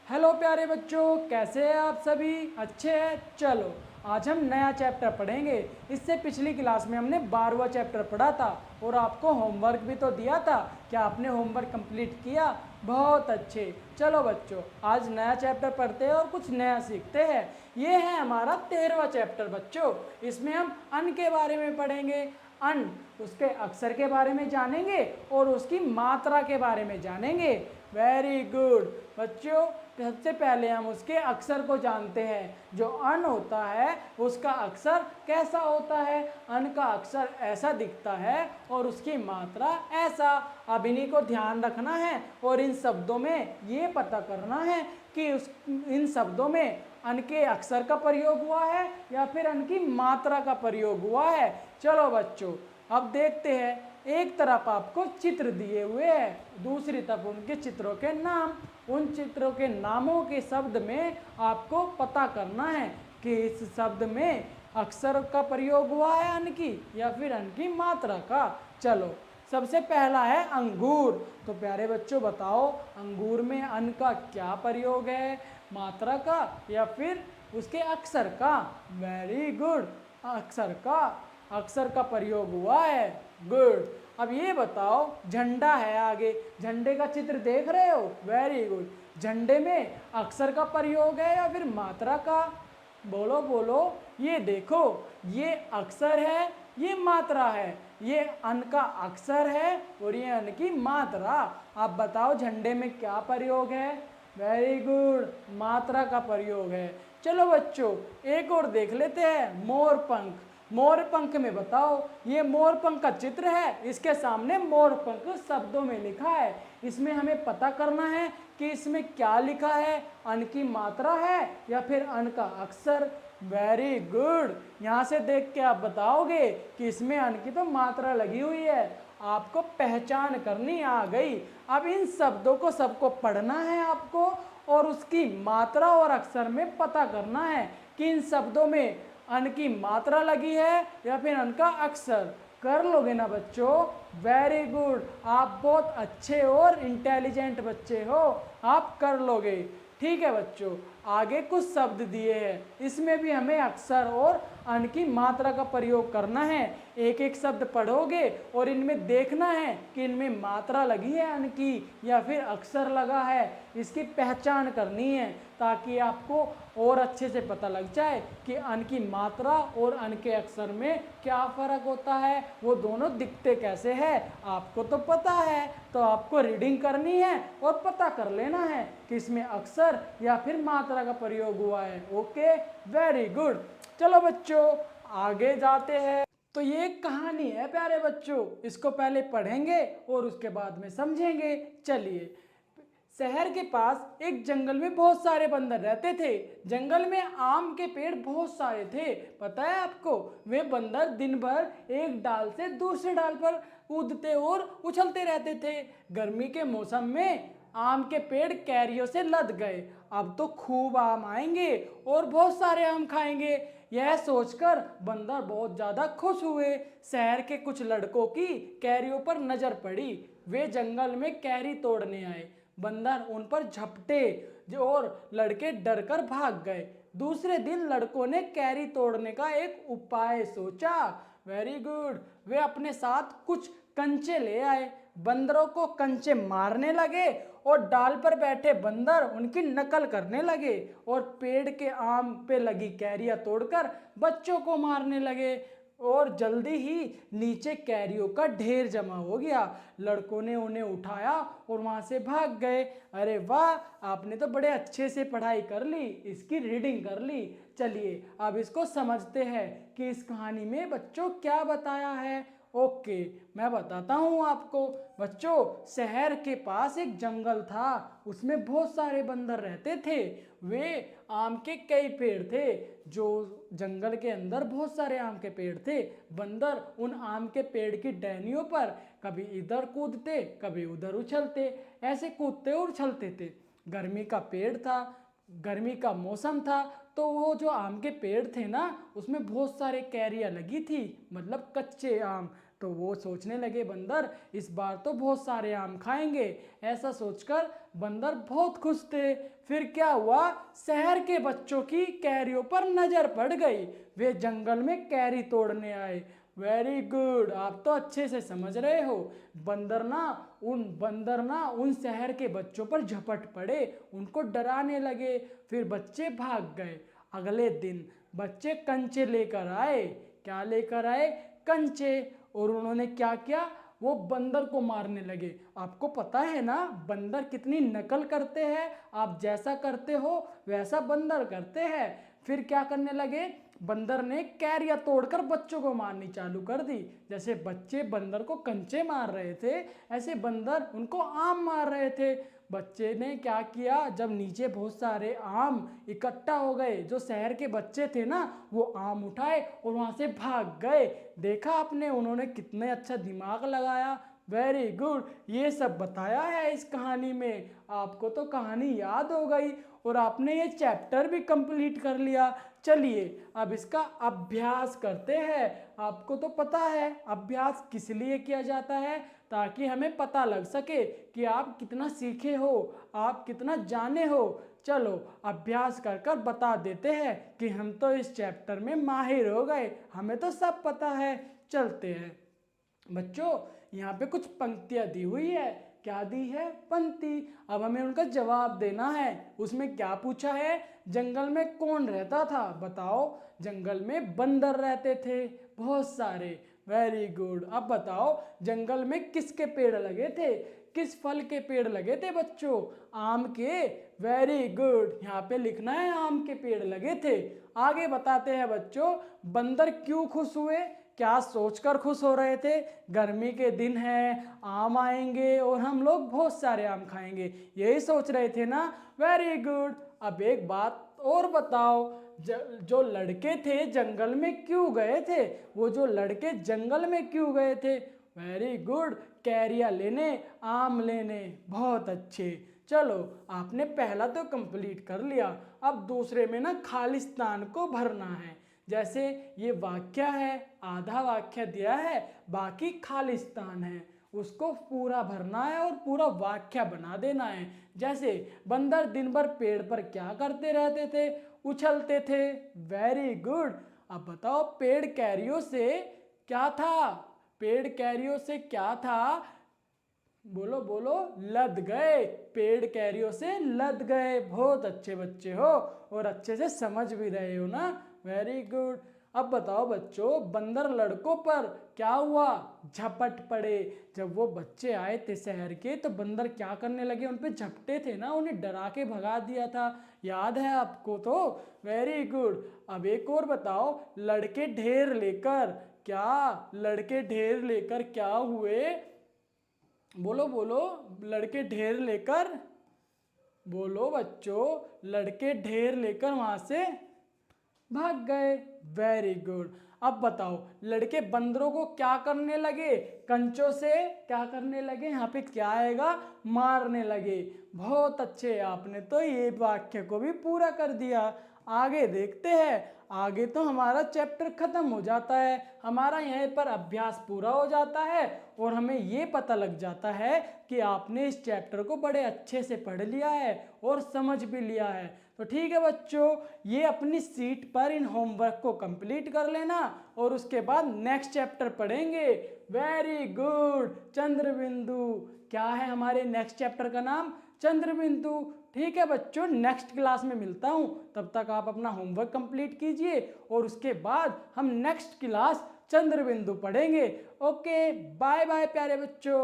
Hello प्यारे बच्चों, कैसे हैं आप सभी? अच्छे हैं। चलो आज हम नया चैप्टर पढ़ेंगे। इससे पिछली क्लास में हमने 12वां चैप्टर पढ़ा था और आपको होमवर्क भी तो दिया था। क्या आपने होमवर्क कंप्लीट किया? बहुत अच्छे। चलो बच्चों, आज नया चैप्टर पढ़ते हैं और कुछ नया सीखते हैं। ये है हमारा 13वां चैप्टर बच्चों। इसमें हम अन के बारे में पढ़ेंगे। अन, उसके अक्षर के बारे में जानेंगे और उसकी मात्रा के बारे में जानेंगे। वेरी गुड बच्चों, सबसे पहले हम उसके अक्षर को जानते हैं। जो अन होता है उसका अक्षर कैसा होता है? अन का अक्षर ऐसा दिखता है और उसकी मात्रा ऐसा। अब इन्हीं को ध्यान रखना है और इन शब्दों में ये पता करना है कि इन शब्दों में अन के अक्षर का प्रयोग हुआ है या फिर अन की मात्रा का प्रयोग हुआ है। चलो बच्चों, अब देखते हैं। एक तरफ आपको चित्र दिए हुए हैं, दूसरी तरफ उनके चित्रों के नाम। उन चित्रों के नामों के शब्द में आपको पता करना है कि इस शब्द में अक्षर का प्रयोग हुआ है अन की या फिर अन की मात्रा का। चलो, सबसे पहला है अंगूर। तो प्यारे बच्चों बताओ, अंगूर में अन का क्या प्रयोग है? मात्रा का या फिर उसके अक्षर का? वेरी गुड, अक्षर का प्रयोग हुआ है। गुड। अब ये बताओ, झंडा है आगे, झंडे का चित्र देख रहे हो? Very good. झंडे में अक्षर का प्रयोग है या फिर मात्रा का? बोलो बोलो। ये देखो, ये अक्षर है, ये मात्रा है। ये अन का अक्षर है और ये अन की मात्रा। आप बताओ झंडे में क्या प्रयोग है? वेरी गुड, मात्रा का प्रयोग है। चलो बच्चों, एक और देख लेते हैं, मोर पंख। मोर पंख में बताओ, ये मोर पंख का चित्र है, इसके सामने मोर पंख शब्दों में लिखा है। इसमें हमें पता करना है कि इसमें क्या लिखा है, अन की मात्रा है या फिर अन का अक्षर। Very good. यहाँ से देख के आप बताओगे कि इसमें अन की तो मात्रा लगी हुई है। आपको पहचान करनी आ गई। अब इन शब्दों को सबको पढ़ना है आपको और उसकी मात्रा और अक्षर में पता करना है कि इन शब्दों में अन की मात्रा लगी है या फिर अन का अक्षर। कर लोगे ना बच्चों? वेरी गुड, आप बहुत अच्छे और इंटेलिजेंट बच्चे हो, आप कर लोगे। ठीक है बच्चों, आगे कुछ शब्द दिए हैं, इसमें भी हमें अक्षर और अन की मात्रा का प्रयोग करना है। एक एक शब्द पढ़ोगे और इनमें देखना है कि इनमें मात्रा लगी है अन की या फिर अक्षर लगा है। इसकी पहचान करनी है ताकि आपको और अच्छे से पता लग जाए कि अन की मात्रा और अन के अक्षर में क्या फ़र्क होता है, वो दोनों दिखते कैसे हैं। आपको तो पता है, तो आपको रीडिंग करनी है और पता कर लेना है कि इसमें अक्षर या फिर मात्रा का प्रयोग हुआ है। Okay, very good. चलो बच्चों, आगे जाते हैं। तो ये एक कहानी है प्यारे बच्चों, इसको पहले पढ़ेंगे और उसके बाद में समझेंगे। चलिए, शहर के पास एक जंगल में बहुत सारे बंदर रहते थे। जंगल में आम के पेड़ बहुत सारे थे। पता है आपको, वे बंदर दिन भर एक डाल से दूसरे डाल पर कूदते और उछलते रहते थे। गर्मी के मौसम में आम के पेड़ कैरियों से लद गए। अब तो खूब आम आएंगे और बहुत सारे आम खाएंगे। यह सोचकर बंदर बहुत ज़्यादा खुश हुए। शहर के कुछ लड़कों की कैरियों पर नज़र पड़ी। वे जंगल में कैरी तोड़ने आए। बंदर उन पर झपटे और लड़के डरकर भाग गए। दूसरे दिन लड़कों ने कैरी तोड़ने का एक उपाय सोचा। Very good. वे अपने साथ कुछ कंचे ले आए। बंदरों को कंचे मारने लगे और डाल पर बैठे बंदर उनकी नकल करने लगे और पेड़ के आम पे लगी कैरियां तोड़कर बच्चों को मारने लगे। और जल्दी ही नीचे कैरियों का ढेर जमा हो गया। लड़कों ने उन्हें उठाया और वहां से भाग गए। अरे वाह, आपने तो बड़े अच्छे से पढ़ाई कर ली, इसकी रीडिंग कर ली। चलिए अब इसको समझते हैं कि इस कहानी में बच्चों क्या बताया है। ओके, मैं बताता हूँ आपको। बच्चों, शहर के पास एक जंगल था, उसमें बहुत सारे बंदर रहते थे। वे आम के कई पेड़ थे। जो जंगल के अंदर बहुत सारे आम के पेड़ थे। बंदर उन आम के पेड़ की टहनियों पर कभी इधर कूदते कभी उधर उछलते, ऐसे कूदते और उछलते थे। गर्मी का पेड़ था, गर्मी का मौसम था, तो वो जो आम के पेड़ थे ना, उसमें बहुत सारे कैरियां लगी थी, मतलब कच्चे आम। तो वो सोचने लगे बंदर, इस बार तो बहुत सारे आम खाएंगे। ऐसा सोचकर बंदर बहुत खुश थे। फिर क्या हुआ, शहर के बच्चों की कैरियों पर नजर पड़ गई। वे जंगल में कैरी तोड़ने आए। वेरी गुड, आप तो अच्छे से समझ रहे हो। बंदर ना उन शहर के बच्चों पर झपट पड़े, उनको डराने लगे। फिर बच्चे भाग गए। अगले दिन बच्चे कंचे लेकर आए। क्या लेकर आए? कंचे। और उन्होंने क्या किया, वो बंदर को मारने लगे। आपको पता है ना बंदर कितनी नकल करते हैं, आप जैसा करते हो वैसा बंदर करते हैं। फिर क्या करने लगे, बंदर ने कैरियां तोड़कर बच्चों को मारनी चालू कर दी। जैसे बच्चे बंदर को कंचे मार रहे थे, ऐसे बंदर उनको आम मार रहे थे। बच्चे ने क्या किया, जब नीचे बहुत सारे आम इकट्ठा हो गए, जो शहर के बच्चे थे ना, वो आम उठाए और वहां से भाग गए। देखा आपने, उन्होंने कितने अच्छा दिमाग लगाया। वेरी गुड, ये सब बताया है इस कहानी में। आपको तो कहानी याद हो गई और आपने ये चैप्टर भी कंप्लीट कर लिया। चलिए अब इसका अभ्यास करते हैं। आपको तो पता है अभ्यास किस लिए किया जाता है, ताकि हमें पता लग सके कि आप कितना सीखे हो, आप कितना जाने हो। चलो अभ्यास कर कर बता देते हैं कि हम तो इस चैप्टर में माहिर हो गए, हमें तो सब पता है। चलते हैं बच्चों, यहाँ पे कुछ पंक्तियाँ दी हुई है। क्या दी है? पंक्ति। अब हमें उनका जवाब देना है। उसमें क्या पूछा है, जंगल में कौन रहता था? बताओ। जंगल में बंदर रहते थे बहुत सारे। Very good. अब बताओ जंगल में किसके पेड़ लगे थे, किस फल के पेड़ लगे थे बच्चों? आम के। वेरी गुड, यहाँ पे लिखना है आम के पेड़ लगे थे। आगे बताते हैं बच्चों, बंदर क्यों खुश हुए, क्या सोचकर खुश हो रहे थे? गर्मी के दिन है, आम आएंगे और हम लोग बहुत सारे आम खाएंगे, यही सोच रहे थे ना। Very good. अब एक बात और बताओ, जो लड़के थे जंगल में क्यों गए थे? वो जो लड़के जंगल में क्यों गए थे? वेरी गुड, कैरिया लेने, आम लेने। बहुत अच्छे। चलो आपने पहला तो कंप्लीट कर लिया। अब दूसरे में ना खालिस्तान को भरना है। जैसे ये वाक्य है, आधा वाक्य दिया है, बाकी खालिस्तान है, उसको पूरा भरना है और पूरा वाक्य बना देना है। जैसे बंदर दिन भर पेड़ पर क्या करते रहते थे? उछलते थे। Very good. अब बताओ पेड़ कैरियों से क्या था? पेड़ कैरियों से क्या था? बोलो बोलो। लद गए। पेड़ कैरियों से लद गए। बहुत अच्छे बच्चे हो और अच्छे से समझ भी रहे हो ना। Very good. अब बताओ बच्चों, बंदर लड़कों पर क्या हुआ? झपट पड़े। जब वो बच्चे आए थे शहर के, तो बंदर क्या करने लगे, उन पे झपटे थे ना, उन्हें डरा के भगा दिया था। याद है आपको तो? Very good. अब एक और बताओ, लड़के ढेर लेकर लड़के ढेर लेकर क्या हुए? बोलो बोलो। लड़के ढेर लेकर, बोलो बच्चों, लड़के ढेर लेकर वहां से भाग गए। Very good. अब बताओ लड़के बंदरों को क्या करने लगे? कंचों से क्या करने लगे? यहाँ पे क्या आएगा? मारने लगे। बहुत अच्छे, आपने तो ये वाक्य को भी पूरा कर दिया। आगे देखते हैं। आगे तो हमारा चैप्टर खत्म हो जाता है, हमारा यहीं पर अभ्यास पूरा हो जाता है और हमें ये पता लग जाता है कि आपने इस चैप्टर को बड़े अच्छे से पढ़ लिया है और समझ भी लिया है। तो ठीक है बच्चों, ये अपनी सीट पर इन होमवर्क को कंप्लीट कर लेना और उसके बाद नेक्स्ट चैप्टर पढ़ेंगे। Very good. चंद्रबिंदु। क्या है हमारे नेक्स्ट चैप्टर का नाम? चंद्रबिंदु। ठीक है बच्चों, नेक्स्ट क्लास में मिलता हूँ, तब तक आप अपना होमवर्क कंप्लीट कीजिए और उसके बाद हम नेक्स्ट क्लास चंद्रबिंदु पढ़ेंगे। ओके, बाय बाय प्यारे बच्चों।